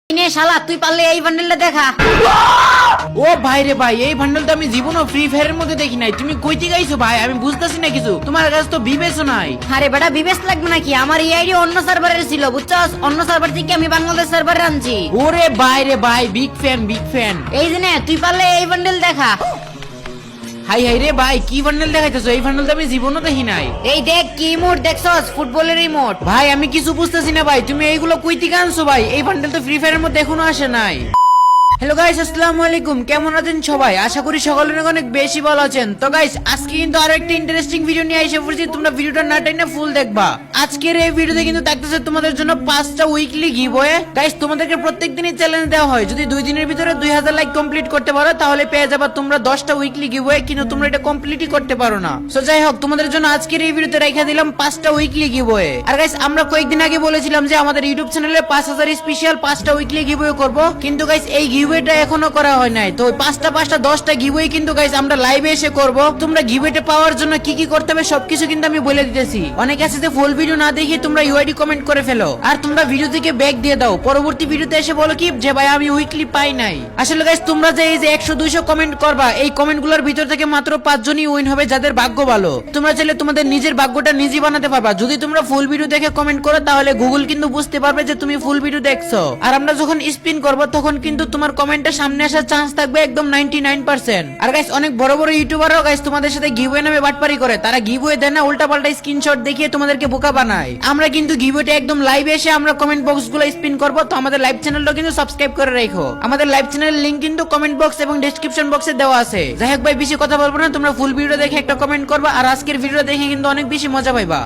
নে শালা তুই পারলে এই বান্ডেলটা দেখা। ও ভাই রে ভাই, এই বান্ডেলটা আমি জীবনও ফ্রি ফায়ারের মধ্যে দেখি নাই। তুমি কইতে গাইছো ভাই? আমি বুঝতেছি না কিছু। তোমার কাছে তো বিবেচও নাই। আরে বেটা বিবেচ লাগবে নাকি? আমার এই আইডি অন্য সার্ভারের ছিল বুঝছস, অন্য সার্ভার থেকে আমি বাংলাদেশ সার্ভারে আনছি। ওরে ভাই রে ভাই, বিগ ফ্যান বিগ ফ্যান। এই যে নে তুই পারলে এই বান্ডেল দেখা। হাই হাই রে ভাই, কি বান্ডেল দেখাইতেছো? এই বান্ডেলটা আমি জীবনও দেখি নাই। এই দেখ কি ইমোট দেখছস, ফুটবলের ইমোট। ভাই আমি কিছু বুঝতেছি না ভাই, তুমি এইগুলো কই থেকে আনছো ভাই? এই বান্ডেল তো ফ্রি ফায়ারের মধ্যে এখনো আসে নাই। হ্যালো গাইস, আসসালামু আলাইকুম। কেমন আছেন সবাই? আশা করি সকলে অনেক বেশি ভালো আছেন। তো গাইস আজকে কিন্তু আরো একটা ইন্টারেস্টিং ভিডিও নিয়ে এসে পড়ছি। তোমরা ভিডিওটা না টেনে ফুল দেখবা। আজকের এই ভিডিওতে কিন্তু থাকতেছে তোমাদের জন্য 5টা উইকলি গিভওয়ে। গাইস তোমাদেরকে প্রত্যেকদিনই চ্যালেঞ্জ দেওয়া হয়, যদি 2 দিনের ভিতরে 2000 লাইক কমপ্লিট করতে পারো তাহলে পেয়ে যাবা তোমরা 10টা উইকলি গিভওয়ে, কিন্তু তোমরা এটা কমপ্লিটই করতে পারো না। সো যাই হোক, তোমাদের জন্য আজকের এই ভিডিওতে রেখে দিলাম 5টা উইকলি গিভওয়ে। আর গাইস আমরা কয়েকদিন আগে বলেছিলাম যে আমাদের ইউটিউব চ্যানেলে 5000 স্পেশাল 5টা উইকলি গিভওয়ে করব, কিন্তু গাইস এই গিভওয়েটা এখনো করা হয় নাই। তো 10টা গিভওয়ে কিন্তু গাইস আমরা লাইভে এসে করব। তোমরা গিভওয়েটা পাওয়ার জন্য কি কি করতে হবে সবকিছু কিন্তু আমি বলে দিতেছি। অনেকে আছে যে ফুল ভিডিও না দেখে তোমরা ইউআইডি কমেন্ট করে ফেলো, আর তোমরা ভিডিও থেকে ব্যাক দিয়ে দাও। পরবর্তী ভিডিওতে এসে বলো কি যে ভাই আমি উইকলি পাই নাই। আসলে গাইস তোমরা যে এই যে 100-200 কমেন্ট করবা, এই কমেন্টগুলোর ভিতর থেকে মাত্র 5 জনই উইন হবে যাদের ভাগ্য ভালো। তোমরা চাইলে তোমাদের নিজের ভাগ্যটা নিজে বানাতে পারবা। যদি তোমরা ফুল ভিডিও দেখে কমেন্ট করো তাহলে গুগল কিন্তু বুঝতে পারবে যে তুমি ফুল ভিডিও দেখছো। আর আমরা যখন স্পিন করব তখন কিন্তু তোমার কমেন্টটা সামনে আসার চান্স থাকবে একদম 99%। আর গাইস অনেক বড় বড় ইউটিউবারও গাইস তোমাদের সাথে গিভওয়ে নামে বাটপারি করে। তারা গিভওয়ে দেয় না, উল্টাপাল্টা স্ক্রিনশট দেখিয়ে তোমাদেরকে বোকা বানায়। আমরা কিন্তু গিভওয়েটা একদম লাইভে এসে আমরা কমেন্ট বক্সগুলো স্পিন করব। তো আমাদের লাইভ চ্যানেলটা কিন্তু সাবস্ক্রাইব করে রাখো। আমাদের লাইভ চ্যানেলের লিংক কিন্তু কমেন্ট বক্স এবং ডেসক্রিপশন বক্সে দেওয়া আছে। যাই হোক ভাই, বেশি কথা বলবো না, তোমরা ফুল ভিডিও দেখে একটা কমেন্ট করবা। আর আজকের ভিডিও দেখে কিন্তু অনেক বেশি মজা পাইবা।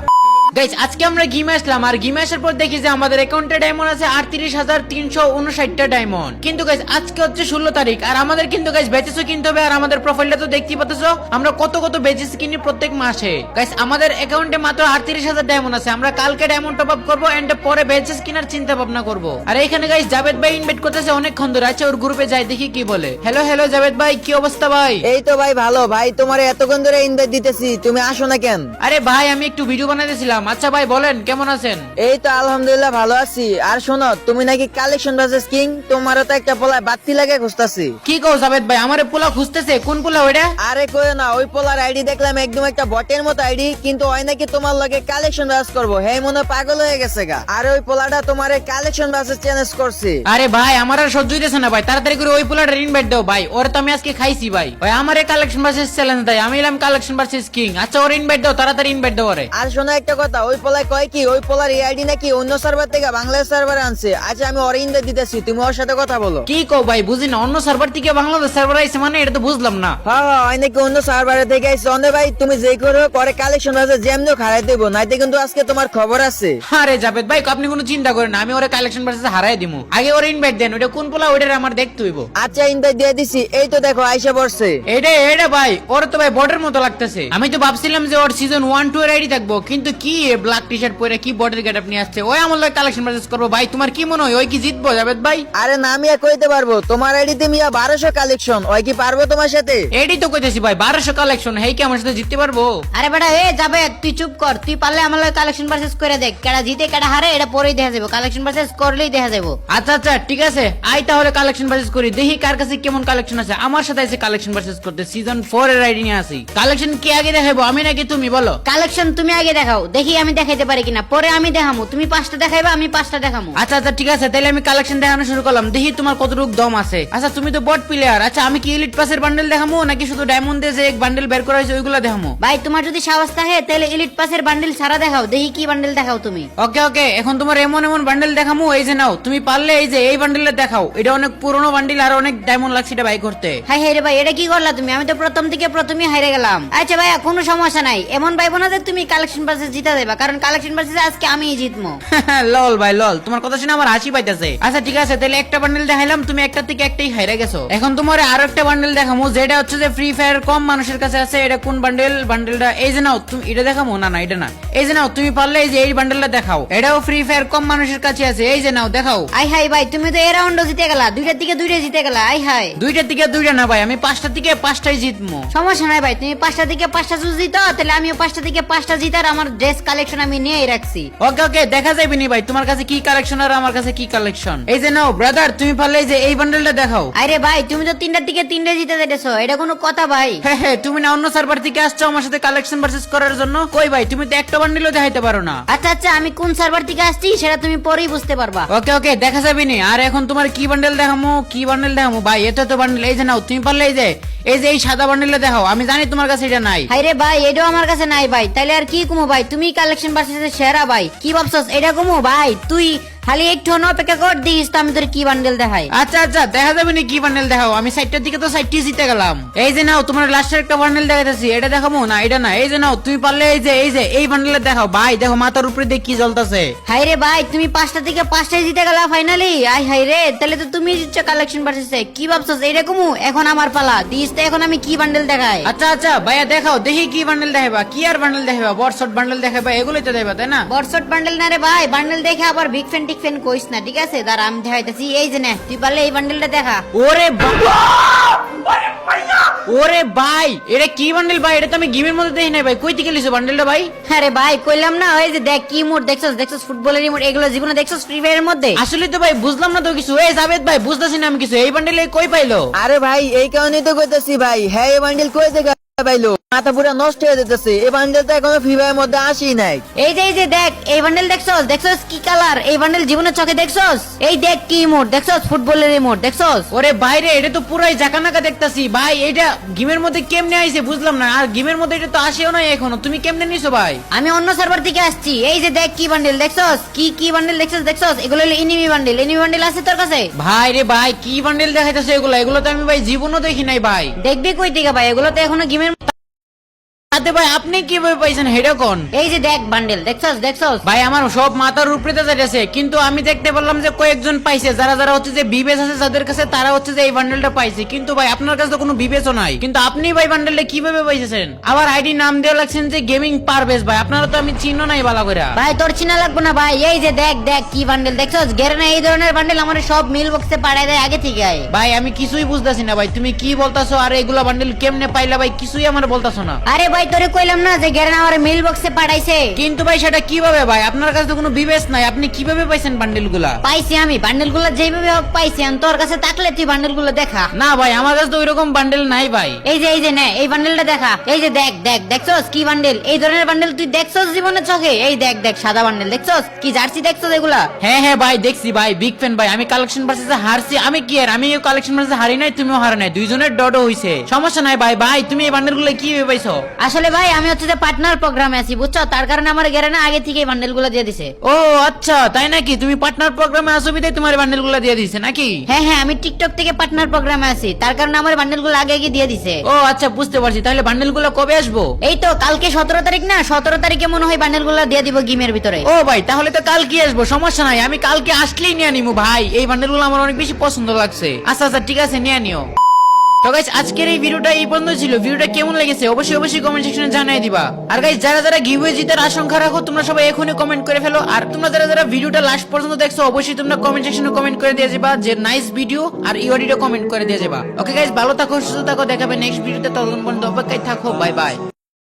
গাইস আজকে আমরা গেমে আসলাম, আর গেমে আসার পর দেখি যে আমাদের অ্যাকাউন্টে ডায়মন্ড আছে 38,359টা ডায়মন্ড। কিন্তু গাইস আজকে হচ্ছে 16 তারিখ, আর আমাদের কিন্তু গাইস ব্যাচেসও কিনতে হবে। আর আমাদের প্রোফাইলটা তো দেখতেই পাচ্ছো আমরা কত কত ব্যাচেস কিনি প্রত্যেক মাসে। গাইস আমাদের অ্যাকাউন্টে মাত্র 38,000 ডায়মন্ড আছে। আমরা কালকে ডায়মন্ড টপ আপ করবো, এন্ড পরে ব্যাচেস কেনার চিন্তা ভাবনা করব। আর এখানে গাইস জাভেদ ভাই ইনভাইট করতেছে অনেকক্ষণ ধরে। আচ্ছা ওর গ্রুপে যাই দেখি কি বলে। হ্যালো হ্যালো জাভেদ ভাই, কি অবস্থা ভাই? এই তো ভাই ভালো। ভাই তোমার এতক্ষণ ধরে ইনভাইট দিতেছি, তুমি আসো না কেন? আরে ভাই আমি একটু ভিডিও বানাইতেছিলাম। আচ্ছা ভাই বলেন কেমন আছেন? এই তো আলহামদুলিল্লাহ ভালো আছি। আর শোনো, তুমি নাকি কালেকশন ভার্সেস কিং, তোমারও তো একটা পোলা বাত্তি লাগে খুঁজতাছি। কি কও জাভেদ ভাই? আমারে পোলা খুঁজতেছে? কোন পোলা ওইটা? আরে কইও না, ওই পোলার আইডি দেখলাম একদম একটা বটের মতো আইডি, কিন্তু ওই নাকি তোমার লগে কালেকশন ভার্স করবো। হে মনে পাগল হয়ে গেছে গা। আর ওই পোলাটা তোমারে কালেকশন ভার্সেস চ্যালেঞ্জ করছে। আরে ভাই আমার আর সহ্য হইতেছে না ভাই, তাড়াতাড়ি করে ওই পোলাটা ইনভাইট দাও ভাই। ওরে তো আমি আজকে খাইছি ভাই। ওই আমারে কালেকশন ভার্সেস চ্যালেঞ্জ দেয়, আমি এলাম কালেকশন ভার্সেস কিং। আচ্ছা ওরে ইনভাইট দাও, তাড়াতাড়ি ইনভাইট দাও ওরে। আর শোনো একটা কথা, ওই পোলায় কয় কি ওই পোলার এই আইডি নাকি অন্য সার্ভার থেকে বাংলাদেশ সার্ভারে আনছে। আচ্ছা আমি ওর ইনভাইট দিতেছি, তুমি ওর সাথে কথা বলো। কি কও ভাই? বুঝি না, অন্য সার্ভার থেকে বাংলাদেশ সার্ভার আইছে মানে? এটা তো বুঝলাম না। হ্যাঁ হ্যাঁ, ওই নাকি অন্য সার্ভারে থেকে আইছে। অনে ভাই তুমি যেই করো করে কালেকশন আছে যেমনি খারাই দেবো, নাইতে কিন্তু আজকে তোমার খবর আছে। আরে জাভেদ ভাই আপনি কোনো চিন্তা করেন না, আমি ওরে কালেকশন ভার্সেস হারাই দিমু। আগে ওরে ইনভাইট দেন। ওটা কোন পোলা ওইটা আমার দেখতে হইব। আচ্ছা ইনভাইট দিয়ে দিছি, এই তো দেখো আইসা পড়ছে। এটা ভাই ওর তো ভাই বটের মতো লাগতেছে। আমি তো ভাবছিলাম যে ওর সিজন 1-2 এর আইডি থাকবো, কিন্তু কি ব্ল্যাক টি শার্ট পরে কি বটের গেটআপ নিয়ে আসছে। ওই আমার লাগে কালেকশন ভার্সেস করবো ভাই। তোমার কি মনে হয় ওই কি জিতবো জাভেদ ভাই? আরে না মিয়া কইতে পারবো, তোমার আইডিতে মিয়া 1200 কালেকশন, ওই কি পারবো তোমার সাথে? এডি তো কইতেছি ভাই 1200 কালেকশন, হেই কি আমার সাথে জিততে পারবো? আরে বেটা এ যাবে, তুই চুপ কর। তুই পারলে আমার লগে কালেকশন ভার্সেস করে দেখ, কেডা জিতে কেডা হারে এটা পরেই দেখা যাবে। কালেকশন ভার্সেস করলেই দেখা যাবে। আচ্ছা আচ্ছা ঠিক আছে, আই তাহলে কালেকশন ভার্সেস করি, দেখি কার কাছে কেমন কালেকশন আছে। আমার সাথে আছে কালেকশন ভার্সেস করতে, সিজন 4 এর আইডি নিয়ে আসি। কালেকশন কি আগে দেখাবো, আমি নাকি তুমি? বলো। কালেকশন তুমি আগে দেখাও, দেখি আমি দেখাইতে পারি কিনা। পরে আমি দেখামু, তুমি 5টা দেখাইবা, আমি 5টা দেখামু। আচ্ছা আচ্ছা ঠিক আছে, তাহলে আমি কালেকশন দেখানো শুরু করলাম, দেখি তোমার কতটুকু দম আছে। আচ্ছা তুমি তো বট প্লেয়ার, আচ্ছা আমি কি এলিট পাসের বান্ডেল দেখামু নাকি শুধু ডায়মন্ড দিয়ে যে এক বান্ডেল বের করা হয়েছে ওইগুলো দেখামু? ভাই তোমার যদি সাহস থাকে তাহলে এলিট পাসের বান্ডেল সারা দেখাও, দেখি কি বান্ডেল দেখাও তুমি। ওকে ওকে, এখন তোমার এমন এমন বান্ডেল দেখামু, এই যে নাও। তুমি পারলে এই যে এই বান্ডেলটা দেখাও, এটা অনেক পুরনো বান্ডেল আর অনেক ডায়মন্ড লাগছে এটা বাই করতে। হাই হাই রে ভাই, এটা কি করলা তুমি? আমি তো প্রথম থেকে প্রথমই হারে গেলাম। আচ্ছা ভাইয়া কোনো সমস্যা নাই, এমন ভাইবো না যে তুমি কালেকশন ভার্সেস জিতা দেবা, কারণ কালেকশন ভার্সেস আজকে আমিই জিতমু। লল ভাই লল, তোমার কথা শুনে আমার হাসি পাইতেছে। আচ্ছা ঠিক আছে, তাহলে একটা বান্ডেল দেখাইলাম, তুমি একটা থেকে একটাই হাইরা গেছো। এখন তোমার আরো একটা বান্ডেল দেখামু, যেটা হচ্ছে যে ফ্রি ফায়ার কম মানুষের কাছে আছে। এটা কোন বান্ডেল? বান্ডেলটা এই যে নাও। তুমি এটা দেখামু? না না এটা না, এই যে নাও। তুমি পারলে এই যে এই বান্ডেলটা দেখাও, এটাও ফ্রি ফায়ার কম মানুষের কাছে আছে। এই যে নাও দেখাও। আই হাই ভাই, তুমি তো এই রাউন্ডও জিতে গেলা, দুইটার থেকে দুইটা জিতে গেলা। আই হাই, দুইটা থেকে দুইটা না ভাই, আমি 5টা থেকে 5টাই জিতমু। সমস্যা নাই ভাই, তুমি 5টা থেকে 5টা যদি জিতো তাহলে আমিও 5টা থেকে 5টা জিতার আমার ড্রেস কালেকশন আমি নিয়েই রাখছি। ওকে ওকে, দেখা যাবে নি ভাই তোমার কাছে কি কালেকশন আর আমার কাছে কি কালেকশন। এই যে নাও ব্রাদার, তুমি পারলে এই যে এই বান্ডেলটা দেখাও। আরে ভাই তুমি তো 3টার দিকে 3টে জিতে যেতেছো, এটা কোনো কথা ভাই? হ্যাঁ, তুমি না অন্য সার্ভার থেকে আসছো আমার সাথে কালেকশন ভার্সেস করার জন্য? কই ভাই, তুমি তো একটা বান্ডেলও দেখাইতে পারো না। আচ্ছা আচ্ছা, আমি কোন সার্ভার থেকে আসছি সেটা তুমি পরেই বুঝতে পারবা। ওকে ওকে, দেখা যাবে নি। আর এখন তোমার কি বান্ডেল দেখামো, কি বান্ডেল দেখামো ভাই? এটা তো বান্ডেল, এই যে নাও তুমি পারলে এই যে এই সাদা বান্ডেলটা দেখাও। আমি জানি তোমার কাছে এটা নাই। হাইরে ভাই, এটাও আমার কাছে নাই ভাই, তাইলে আর কি কমো ভাই? তুমি কালেকশন ভার্সেস সেরা ভাই, কি ভাবছস এটা কমো ভাই? তুই খালি একটু অপেক্ষা কর, দিস তো আমি তোর কি বান্ডেল দেখাই। আচ্ছা আচ্ছা, দেখা যাবে নি কি বান্ডেল দেখাও। আমি সাইডটার দিকে তো সাইডটি জিতে গেলাম। এই যে নাও তোমার লাস্টের একটা বান্ডেল দেখাইতেছি, এটা দেখাবো না? এটা না, এই যে নাও তুমি পারলে এই বান্ডেলটা দেখাও ভাই। দেখো মাথার উপরে দিয়ে কি জ্বলতেছে। হাইরে ভাই, তুমি 5টা থেকে 5টাই জিতে গেলা ফাইনালি। আই হাইরে, তাহলে তো তুমি জিতছ কালেকশন ভার্সেসে। কি ভাবছস এরকমও? এখন আমার পালা, দিস তো এখন আমি কি বান্ডেল দেখাই। আচ্ছা আচ্ছা ভাইয়া, দেখাও দেখি কি বান্ডেল দেখাবা। কি আর বান্ডেল দেখাবা? বটশট বান্ডেল দেখাবা, এগুলোই তো দেখাবা, তাই না? বটশট বান্ডেল না রে ভাই, বান্ডেল দেখে আবার বিগ ফ্যান টিক ফ্যান কইস না, ঠিক আছে? দাঁড়া আমি দেখাইতেছি। এই যে নে, তুই পারলে এই বান্ডেলটা দেখা। ওরে ওরে ভাই, এটা কি বান্ডেল ভাই? এটা তো আমি গেমের মধ্যে দেখি নাই ভাই। কই থেকে লিছো বান্ডেলটা ভাই? আরে ভাই কইলাম না, ওই যে দেখ কি মোড দেখছস ফুটবলের রিমোট, এগুলো জীবনে দেখছস ফ্রি ফায়ারের মধ্যে? আসলে তো ভাই বুঝলাম না তো কিছু। এই জাবেদ ভাই, বুঝতাছি না আমি কিছু। এই বান্ডেলে কই পাইলো? আরে ভাই এই কারণেই তো কইতাছি ভাই, হ্যাঁ এই বান্ডেল কই দেখা পাইলো? মাথা পুরো নষ্ট হয়ে যেতেছে। এই বান্ডেল তো এখনো ফ্রি ফায়ারের মধ্যে আসি নাই। এই যে দেখ, এই বান্ডেল দেখছস কি কালার? এই বান্ডেল জীবনে চোখে দেখছস? এই দেখ কি রিমোট দেখছস, ফুটবলের রিমোট দেখছস? ওরে বাইরে, এটা তো পুরাই জাকানাকা দেখতাছি ভাই। এটা গেমের মধ্যে কেমনে আইছে বুঝলাম না। আর গেমের মধ্যে এটা তো আসেও না এখনো। তুমি কেমনে নিছো ভাই? আমি অন্য সার্ভার থেকে আসছি। এই যে দেখ কি বান্ডেল দেখছস, কি বান্ডেল দেখছস? এগুলো হলো এনিমি বান্ডেল আছে তোর কাছে? ভাই রে ভাই, কি বান্ডেল দেখাইতেছে এগুলো তো আমি ভাই জীবনও দেখি নাই ভাই। দেখবি কই থেকে ভাই? এগুলো তো এখনো গেমের। আতে ভাই আপনি কিভাবে পাইছেন হেডা কোন? এই যে দেখ বান্ডেল দেখছস? ভাই আমার সব মাথার উপরে তো যাচ্ছে, কিন্তু আমি দেখতে পারলাম যে কয়েকজন পাইছে, যারা হচ্ছে যে বিবেচ আছে যাদের কাছে, তারা হচ্ছে যে এই বান্ডেলটা পাইছে। কিন্তু ভাই আপনার কাছে তো কোনো বিবেচও নাই। কিন্তু আপনি ভাই বান্ডেলটা কিভাবে পাইছেন? আবার আইডি নাম দেওয়া লাগছেন যে গেমিং পারভেজ ভাই। আপনারা তো আমি চিনো নাই বালা কইরা। ভাই তোর চিনা লাগবে না ভাই। এই যে দেখ কি বান্ডেল দেখছস? গেরেনা এই ধরনের বান্ডেল আমার সব মিল বক্সে পাঠায় দেয় আগে থেকে। ভাই আমি কিছুই বুঝতাছি না ভাই, তুমি কি বলতাছো? আর এগুলা বান্ডেল কেমনে পাইলা ভাই? কিছুই আমার বলতাছো না। আরে ভাই তোরে কইলাম না যে গেরেনা আমার মিল বক্সে পাঠাইছে। কিন্তু ভাই সেটা কিভাবে ভাই? আপনার কাছে তো কোনো বিবেচ নাই। আপনি কিভাবে পাইছেন বান্ডেলগুলা? পাইছি আমি বান্ডেলগুলো যেভাবে হোক পাইছি। আর তোর কাছে থাকলে তুই বান্ডেলগুলো দেখা। না ভাই, আমার কাছে তো ওইরকম বান্ডেল নাই ভাই। এই যে নে, এই বান্ডেলটা দেখা। এই যে দেখছস কি বান্ডেল? এই ধরনের বান্ডেল তুই দেখছস জীবনে চোখে? এই দেখ সাদা বান্ডেল দেখছস? কি জার্সি দেখছস এগুলা? হ্যাঁ ভাই দেখছি ভাই, বিগ ফ্যান ভাই। আমি কালেকশন ভার্সেসে হারছি। আমি কি আর আমি কালেকশন ভার্সেসে হারি নাই, তুমিও হারা নাই, দুইজনের ডডও হইছে। সমস্যা নাই ভাই তুমি এই বান্ডেলগুলো কিভাবে পাইছো? আসলে ভাই আমি হচ্ছে যে পার্টনার প্রোগ্রামে আছি, বুঝছো? তার কারণে আমার গেরেনা আগে থেকে বান্ডেলগুলো দিয়ে দিছে। ও আচ্ছা, তাই নাকি? তুমি পার্টনার প্রোগ্রামে আসো বিধায় তোমার বান্ডেলগুলো দিয়ে দিছে নাকি? হ্যাঁ আমি টিকটক থেকে পার্টনার প্রোগ্রামে আছি, তার কারণে আমার বান্ডেলগুলো আগে দিয়ে দিছে। ও আচ্ছা, বুঝতে পারছি। তাহলে বান্ডেলগুলো কবে আসবো? এই তো কালকে 17 তারিখ না? 17 তারিখে মনে হয় বান্ডেলগুলো দিয়ে দিব গেমের ভিতরে। ও ভাই তাহলে তো কালকে আসবো, সমস্যা নাই। আমি কালকে আসলেই নিয়ে নিবো ভাই। এই বান্ডেলগুলো আমার অনেক বেশি পছন্দ লাগছে। আচ্ছা ঠিক আছে, নিয়ে নিও। তো গাইস আজকের এই ভিডিওটা এই পর্যন্ত ছিল। ভিডিওটা কেমন লেগেছে অবশ্যই কমেন্ট সেকশনে জানিয়ে দিবা। আর গাইস যারা গিভওয়ে জিতার আশঙ্কা রাখো, তোমরা সবাই এখনই কমেন্ট করে ফেলো। আর তোমরা যারা ভিডিওটা লাস্ট পর্যন্ত দেখছো, অবশ্যই তোমরা কমেন্ট সেকশনে কমেন্ট করে দিয়ে যাবা যে নাইস ভিডিও, আর ইউআইডিটা কমেন্ট করে দিয়ে যাবা। ওকে গাইস, ভালো থাকো, সুস্থ থাকো, দেখাবে নেক্সট ভিডিওতে। ততক্ষণ পর্যন্ত অপেক্ষায় থাকো। Bye bye.